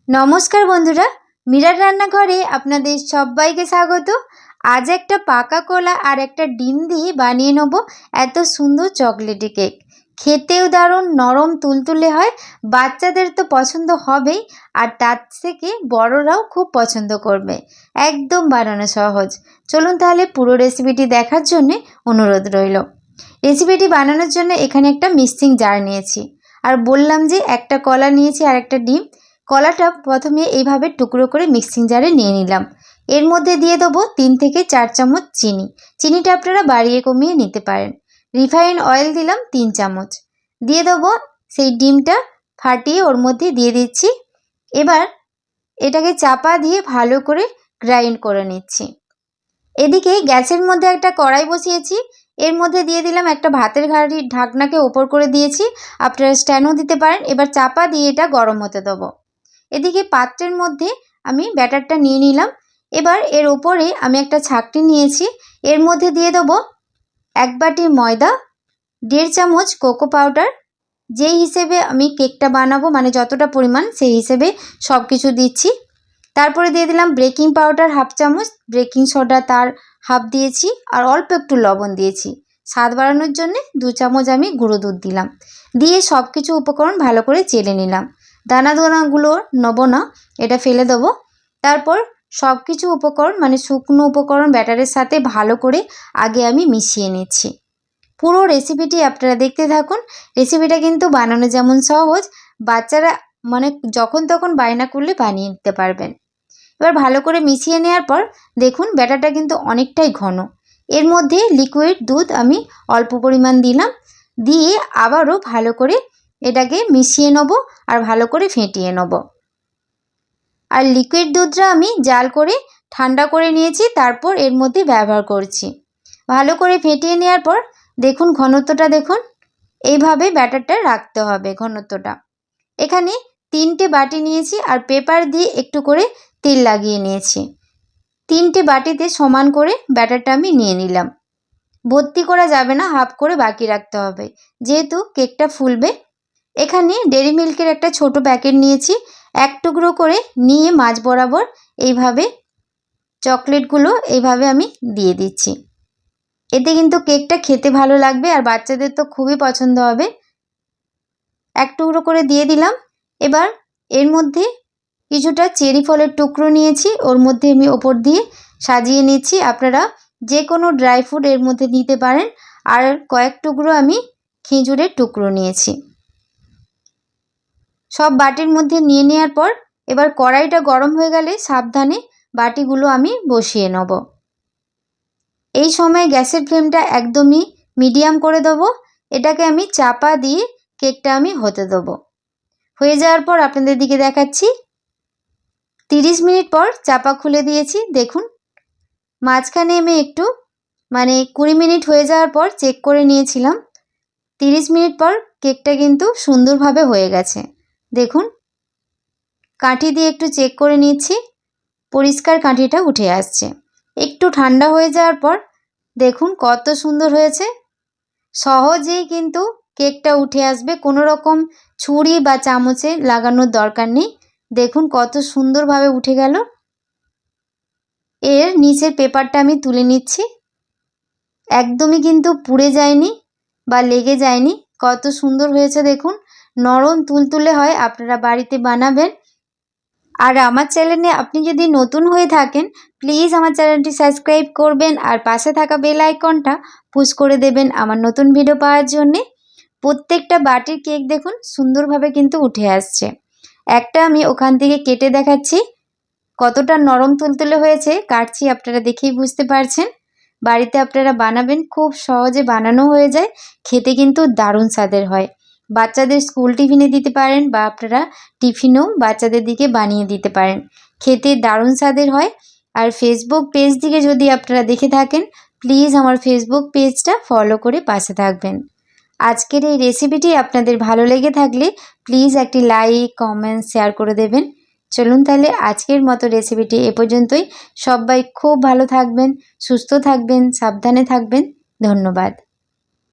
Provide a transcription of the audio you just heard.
নমস্কার বন্ধুরা, মীরার রান্নাঘরে আপনাদের সবাইকে স্বাগত। আজ একটা পাকা কলা আর একটা ডিম দিয়ে বানিয়ে নেব এত সুন্দর চকলেটি কেক। খেতেও দারুণ নরম তুলতুলে হয়, বাচ্চাদের তো পছন্দ হবেই, আর তার থেকে বড়রাও খুব পছন্দ করবে। একদম বানানো সহজ। চলুন তাহলে পুরো রেসিপিটি দেখার জন্য অনুরোধ রইল। রেসিপিটি বানানোর জন্য এখানে একটা মিক্সিং জার নিয়েছি, আর বললাম যে একটা কলা নিয়েছি আর একটা ডিম। কলাটা প্রথমে এইভাবে টুকরো করে মিক্সিং জারে নিয়ে নিলাম। এর মধ্যে দিয়ে দেবো 3 থেকে 4 চামচ চিনি। চিনিটা আপনারা বাড়িয়ে কমিয়ে নিতে পারেন। রিফাইন অয়েল দিলাম 3 চামচ। দিয়ে দেবো সেই ডিমটা ফাটিয়ে ওর মধ্যে দিয়ে দিচ্ছি। এবার এটাকে চাপা দিয়ে ভালো করে গ্রাইন্ড করে নিচ্ছি। এদিকে গ্যাসের মধ্যে একটা কড়াই বসিয়েছি, এর মধ্যে দিয়ে দিলাম একটা ভাতের হাঁড়ির ঢাকনাকে ওপর করে দিয়েছি, আপনারা স্ট্যান্ডও দিতে পারেন। এবার চাপা দিয়ে এটা গরম হতে দেবো। এদিকে পাত্রের মধ্যে আমি ব্যাটারটা নিয়ে নিলাম। এবার এর ওপরে আমি একটা ছাঁকনি নিয়েছি, এর মধ্যে দিয়ে দেবো 1 বাটি ময়দা, 1.5 চামচ কোকো পাউডার। যেই হিসেবে আমি কেকটা বানাবো, মানে যতটা পরিমাণ সেই হিসেবে সব কিছু দিচ্ছি। তারপরে দিয়ে দিলাম বেকিং পাউডার 1/2 চামচ, বেকিং সোডা তার হাফ দিয়েছি, আর অল্প একটু লবণ দিয়েছি। স্বাদ বাড়ানোর জন্য 2 চামচ আমি গুঁড়ো দুধ দিলাম। দিয়ে সব কিছু উপকরণ ভালো করে চেলে নিলাম। দানাগুলো নেবো না, এটা ফেলে দেবো। তারপর সব কিছু উপকরণ মানে শুকনো উপকরণ ব্যাটারের সাথে ভালো করে আগে আমি মিশিয়ে নিচ্ছি। পুরো রেসিপিটি আপনারা দেখতে থাকুন। রেসিপিটা কিন্তু বানানো যেমন সহজ, বাচ্চারা মানে যখন তখন বায়না করলে বানিয়ে নিতে পারবেন। এবার ভালো করে মিশিয়ে নেওয়ার পর দেখুন ব্যাটারটা কিন্তু অনেকটাই ঘন। এর মধ্যে লিকুইড দুধ আমি অল্প পরিমাণ দিলাম, দিয়ে আবারও ভালো করে এটাকে মিশিয়ে নেব আর ভালো করে ফেটিয়ে নেব। আর লিকুইড দুধটা আমি জাল করে ঠান্ডা করে নিয়েছি, তারপর এর মধ্যে ব্যবহার করছি। ভালো করে ফেটিয়ে নেওয়ার পর দেখুন ঘনত্বটা দেখুন, এইভাবে ব্যাটারটা রাখতে হবে ঘনত্বটা। এখানে 3টে বাটি নিয়েছি আর পেপার দিয়ে একটু করে তেল লাগিয়ে নিয়েছি। 3টে বাটিতে সমান করে ব্যাটারটা আমি নিয়ে নিলাম। ভর্তি করা যাবে না, হাফ করে বাকি রাখতে হবে, যেহেতু কেকটা ফুলবে। এখানে ডেরি মিল্কের একটা ছোট প্যাকেট নিয়েছি, 1 টুকরো করে নিয়ে মাঝ বরাবর এইভাবে চকলেটগুলো এইভাবে আমি দিয়ে দিচ্ছি। এতে কিন্তু কেকটা খেতে ভালো লাগবে আর বাচ্চাদের তো খুবই পছন্দ হবে। 1 টুকরো করে দিয়ে দিলাম। এবার এর মধ্যে কিছুটা চেরি ফলের টুকরো নিয়েছি, ওর মধ্যে আমি ওপর দিয়ে সাজিয়ে নিচ্ছি। আপনারা যে কোনো ড্রাই ফ্রুট এর মধ্যে নিতে পারেন। আর কয়েক টুকরো আমি খেজুরের টুকরো নিয়েছি। সব বাটির মধ্যে নিয়ে নেওয়ার পর এবার কড়াইটা গরম হয়ে গেলে সাবধানে বাটিগুলো আমি বসিয়ে নেব। এই সময় গ্যাসের ফ্লেমটা একদমই মিডিয়াম করে দেবো। এটাকে আমি চাপা দিয়ে কেকটা আমি হতে দেবো। হয়ে যাওয়ার পর আপনাদের দিকে দেখাচ্ছি। 30 মিনিট পর চাপা খুলে দিয়েছি। দেখুন মাঝখানে আমি একটু 20 মিনিট হয়ে যাওয়ার পর চেক করে নিয়েছিলাম। 30 মিনিট পর কেকটা কিন্তু সুন্দরভাবে হয়ে গেছে। দেখুন কাঠি দিয়ে একটু চেক করে নিচ্ছি, পরিষ্কার কাঠিটা উঠে আসছে। একটু ঠান্ডা হয়ে যাওয়ার পর দেখুন কত সুন্দর হয়েছে। সহজেই কিন্তু কেকটা উঠে আসবে, কোনো রকম ছুরি বা চামচে লাগানোর দরকার নেই। দেখুন কত সুন্দরভাবে উঠে গেল। এর নিচের পেপারটা আমি তুলে নিচ্ছি। একদমই কিন্তু পুড়ে যায়নি বা লেগে যায়নি, কত সুন্দর হয়েছে দেখুন, নরম তুলতুলে হয়। আপনারা বাড়িতে বানাবেন। আর আমার চ্যানেলে আপনি যদি নতুন হয়ে থাকেন প্লিজ আমার চ্যানেলটি সাবস্ক্রাইব করবেন আর পাশে থাকা বেল আইকনটা পুশ করে দেবেন আমার নতুন ভিডিও পাওয়ার জন্যে। প্রত্যেকটা বাটির কেক দেখুন সুন্দরভাবে কিন্তু উঠে আসছে। একটা আমি ওখান থেকে কেটে দেখাচ্ছি কতটা নরম তুলতুলে হয়েছে। কাটছি, আপনারা দেখেই বুঝতে পারছেন। বাড়িতে আপনারা বানাবেন, খুব সহজে বানানো হয়ে যায়, খেতে কিন্তু দারুণ স্বাদের হয়। বাচ্চাদের স্কুল টিফিনে দিতে পারেন বা আপনারা টিফিনেও বাচ্চাদের দিকে বানিয়ে দিতে পারেন, খেতে দারুণ স্বাদের হয়। আর ফেসবুক পেজ থেকে যদি আপনারা দেখে থাকেন প্লিজ আমার ফেসবুক পেজটা ফলো করে পাশে থাকবেন। আজকের এই রেসিপিটি আপনাদের ভালো লেগে থাকলে প্লিজ একটি লাইক কমেন্ট শেয়ার করে দেবেন। চলুন তাহলে আজকের মতো রেসিপিটি এ পর্যন্তই। সবাই খুব ভালো থাকবেন, সুস্থ থাকবেন, সাবধানে থাকবেন। ধন্যবাদ।